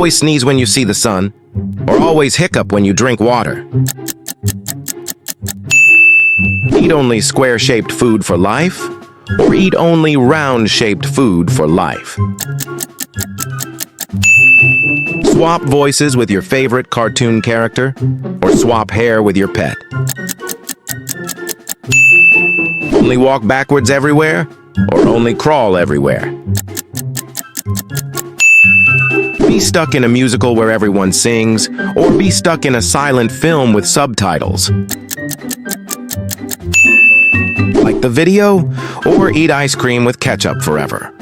always sneeze when you see the sun? Or always hiccup when you drink water? Eat only square-shaped food for life? Or eat only round-shaped food for life? Swap voices with your favorite cartoon character? Or swap hair with your pet? Only walk backwards everywhere? Or only crawl everywhere? Be stuck in a musical where everyone sings, or be stuck in a silent film with subtitles? Like the video, or eat ice cream with ketchup forever?